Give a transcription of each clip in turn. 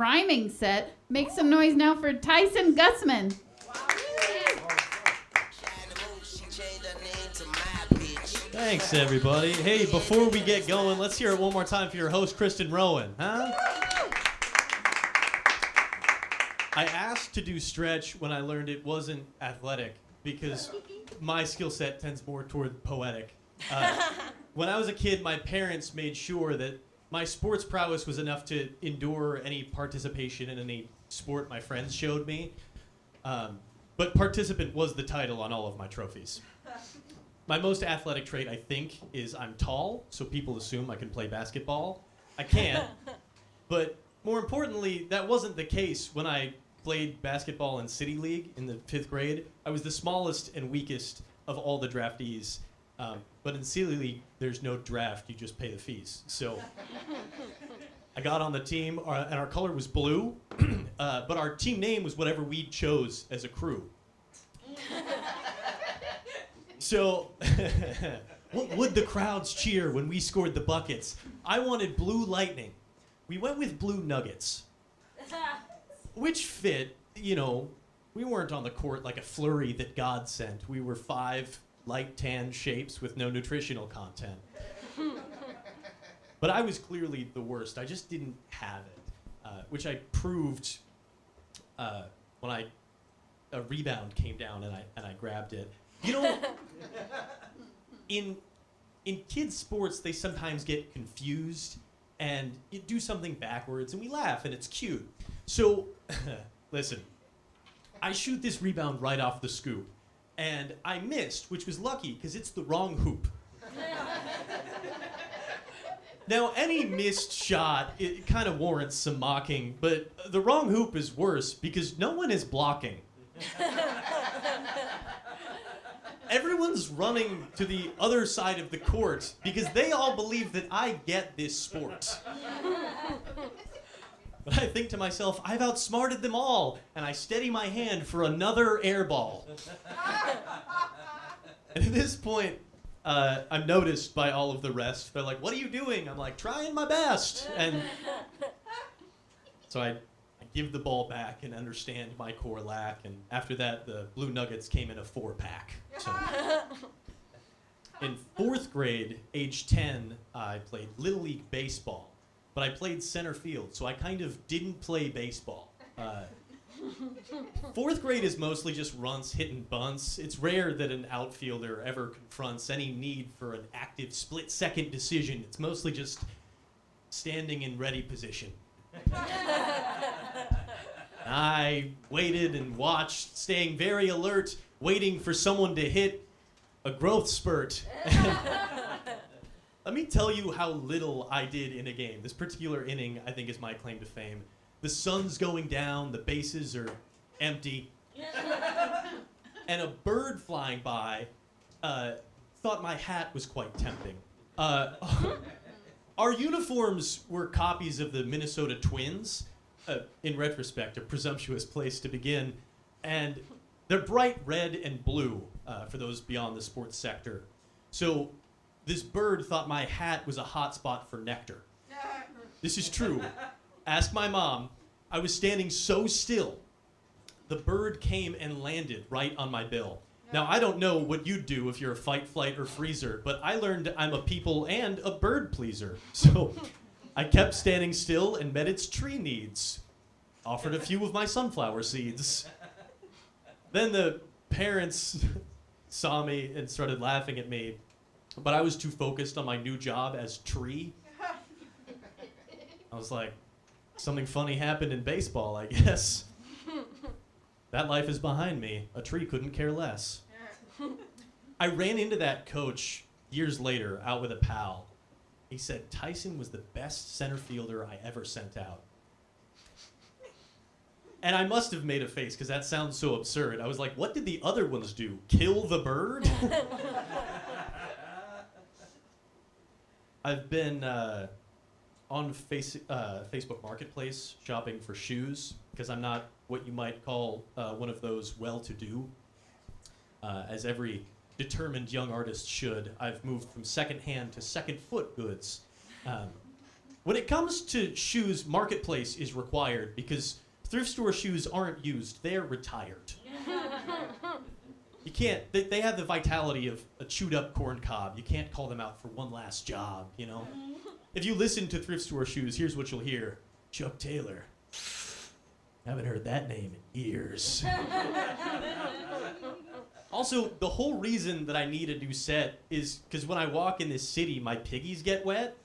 rhyming set. Make some noise now for Tyson Gusman. Thanks, everybody. Hey, before we get going, let's hear it one more time for your host, Kristen Rowan, huh? I asked to do stretch when I learned it wasn't athletic because my skill set tends more toward poetic. When I was a kid, my parents made sure that my sports prowess was enough to endure any participation in any sport my friends showed me. But participant was the title on all of my trophies. My most athletic trait, I think, is I'm tall, so people assume I can play basketball. I can't. But more importantly, that wasn't the case when I played basketball in City League in the 5th grade. I was the smallest and weakest of all the draftees. But in City League, there's no draft. You just pay the fees. So I got on the team, and our color was blue. But our team name was whatever we chose as a crew. So, what would the crowds cheer when we scored the buckets? I wanted Blue Lightning. We went with Blue Nuggets, which fit, you know, we weren't on the court like a flurry that God sent. We were 5 light tan shapes with no nutritional content. But I was clearly the worst. I just didn't have it, which I proved when a rebound came down and I grabbed it. You know, in kids' sports, they sometimes get confused and you do something backwards, and we laugh, and it's cute. So, listen, I shoot this rebound right off the scoop, and I missed, which was lucky, because it's the wrong hoop. Now, any missed shot, it kind of warrants some mocking, but the wrong hoop is worse, because no one is blocking. Everyone's running to the other side of the court because they all believe that I get this sport. But I think to myself, I've outsmarted them all, and I steady my hand for another air ball. And at this point, I'm noticed by all of the rest. They're like, "What are you doing?" I'm like, "Trying my best." And so I give the ball back and understand my core lack, and after that, the Blue Nuggets came in a 4-pack. So, in 4th grade, age 10, I played Little League baseball, but I played center field, so I kind of didn't play baseball. 4th grade is mostly just runts, hitting bunts. It's rare that an outfielder ever confronts any need for an active split-second decision. It's mostly just standing in ready position. I waited and watched, staying very alert, waiting for someone to hit a growth spurt. Let me tell you how little I did in a game. This particular inning, I think, is my claim to fame. The sun's going down, the bases are empty, and a bird flying by thought my hat was quite tempting. Our uniforms were copies of the Minnesota Twins. In retrospect, a presumptuous place to begin. And they're bright red and blue for those beyond the sports sector. So this bird thought my hat was a hot spot for nectar. This is true. Ask my mom. I was standing so still, the bird came and landed right on my bill. Now, I don't know what you'd do if you're a fight, flight, or freezer, but I learned I'm a people and a bird pleaser. So I kept standing still and met its tree needs. Offered a few of my sunflower seeds. Then the parents saw me and started laughing at me, but I was too focused on my new job as tree. I was like, something funny happened in baseball, I guess. That life is behind me. A tree couldn't care less. I ran into that coach years later out with a pal. He said Tyson was the best center fielder I ever sent out. And I must have made a face because that sounds so absurd. I was like, what did the other ones do? Kill the bird? I've been on Facebook Marketplace shopping for shoes because I'm not what you might call one of those well-to-do. As every determined young artist should, I've moved from second-hand to second-foot goods. When it comes to shoes, marketplace is required because thrift store shoes aren't used. They're retired. You can't, they have the vitality of a chewed up corn cob. You can't call them out for one last job, you know? If you listen to thrift store shoes, here's what you'll hear. Chuck Taylor. Haven't heard that name in years. Also, the whole reason that I need a new set is because when I walk in this city, my piggies get wet.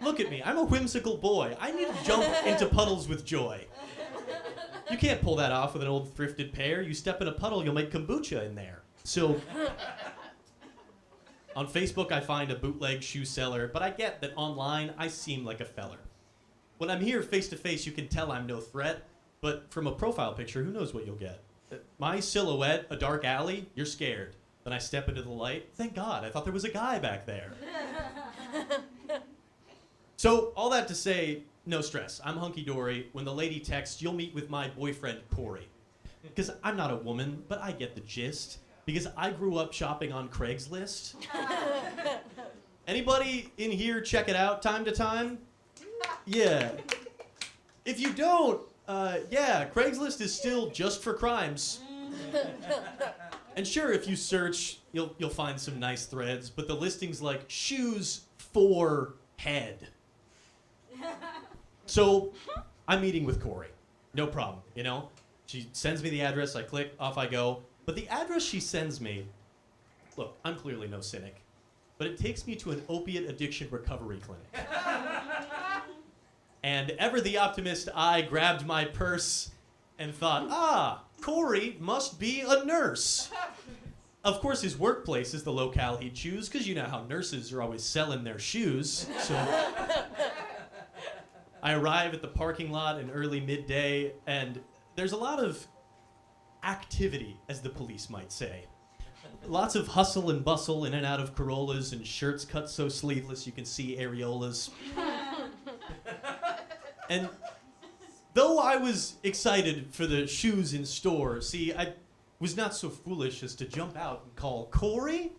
Look at me, I'm a whimsical boy. I need to jump into puddles with joy. You can't pull that off with an old thrifted pair. You step in a puddle, you'll make kombucha in there. So, on Facebook, I find a bootleg shoe seller, but I get that online, I seem like a feller. When I'm here face to face, you can tell I'm no threat, but from a profile picture, who knows what you'll get? My silhouette, a dark alley, you're scared. Then I step into the light, thank God, I thought there was a guy back there. So, all that to say, no stress. I'm hunky-dory. When the lady texts, you'll meet with my boyfriend, Corey. Because I'm not a woman, but I get the gist. Because I grew up shopping on Craigslist. Anybody in here check it out time to time? Yeah. If you don't, yeah, Craigslist is still just for crimes. And sure, if you search, you'll find some nice threads, but the listing's like shoes for head. So, I'm meeting with Corey. No problem, you know? She sends me the address, I click, off I go. But the address she sends me, look, I'm clearly no cynic, but it takes me to an opiate addiction recovery clinic. And ever the optimist, I grabbed my purse and thought, Corey must be a nurse. Of course, his workplace is the locale he'd choose, because you know how nurses are always selling their shoes. So I arrive at the parking lot in early midday, and there's a lot of activity, as the police might say. Lots of hustle and bustle in and out of Corollas and shirts cut so sleeveless you can see areolas. And though I was excited for the shoes in store, see, I was not so foolish as to jump out and call Corey.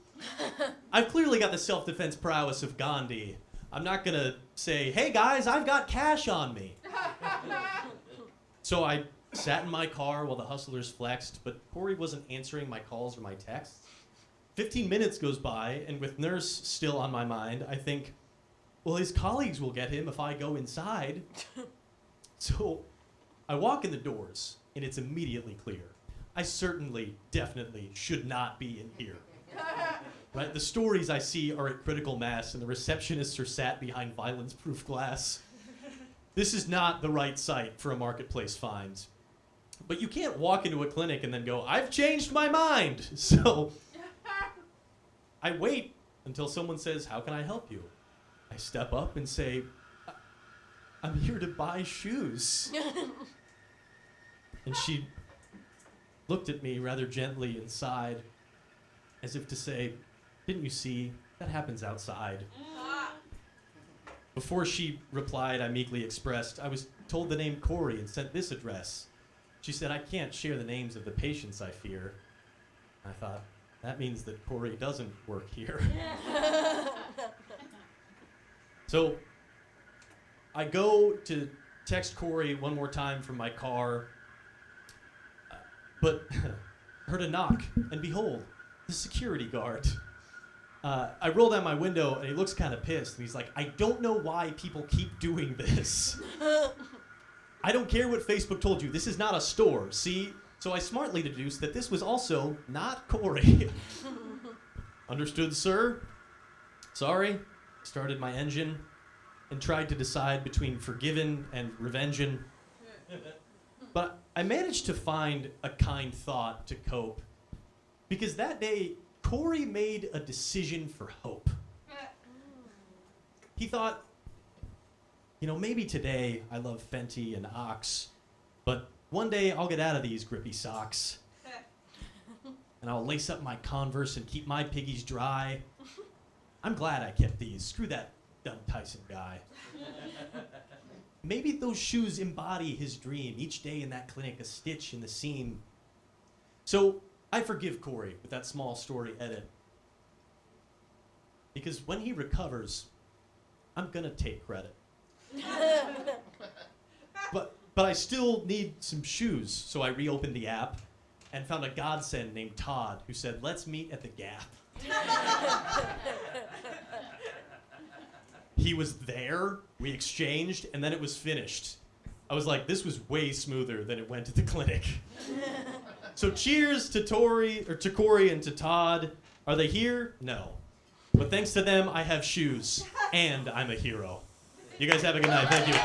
I've clearly got the self-defense prowess of Gandhi. I'm not gonna say, hey guys, I've got cash on me. So I sat in my car while the hustlers flexed, but Corey wasn't answering my calls or my texts. 15 minutes goes by, and with nurse still on my mind, I think, well, his colleagues will get him if I go inside. So I walk in the doors, and it's immediately clear. I certainly, definitely should not be in here. Right? The stories I see are at critical mass, and the receptionists are sat behind violence-proof glass. This is not the right site for a marketplace find. But you can't walk into a clinic and then go, I've changed my mind. So I wait until someone says, how can I help you? I step up and say, I'm here to buy shoes. And she looked at me rather gently and sighed, as if to say, didn't you see? That happens outside. Before she replied, I meekly expressed, I was told the name Corey and sent this address. She said, I can't share the names of the patients, I fear. I thought, that means that Corey doesn't work here. So I go to text Corey one more time from my car, but heard a knock, and behold, the security guard. I roll down my window, and he looks kind of pissed, and he's like, I don't know why people keep doing this. I don't care what Facebook told you. This is not a store, see? So I smartly deduced that this was also not Corey. Understood, sir? Sorry. Started my engine and tried to decide between forgiven and revenging. But I managed to find a kind thought to cope. Because that day, Corey made a decision for hope. He thought, you know, maybe today I love Fenty and Ox, but one day I'll get out of these grippy socks. And I'll lace up my Converse and keep my piggies dry. I'm glad I kept these. Screw that dumb Tyson guy. Maybe those shoes embody his dream. Each day in that clinic, a stitch in the seam. So I forgive Corey with that small story edit. because when he recovers, I'm gonna take credit. But I still need some shoes, so I reopened the app and found a godsend named Todd who said, "Let's meet at the Gap." He was there, we exchanged, and then it was finished. I was like, this was way smoother than it went at the clinic. So cheers to Corey and to Todd. Are they here? No. But thanks to them, I have shoes, and I'm a hero. You guys have a good night. Thank you.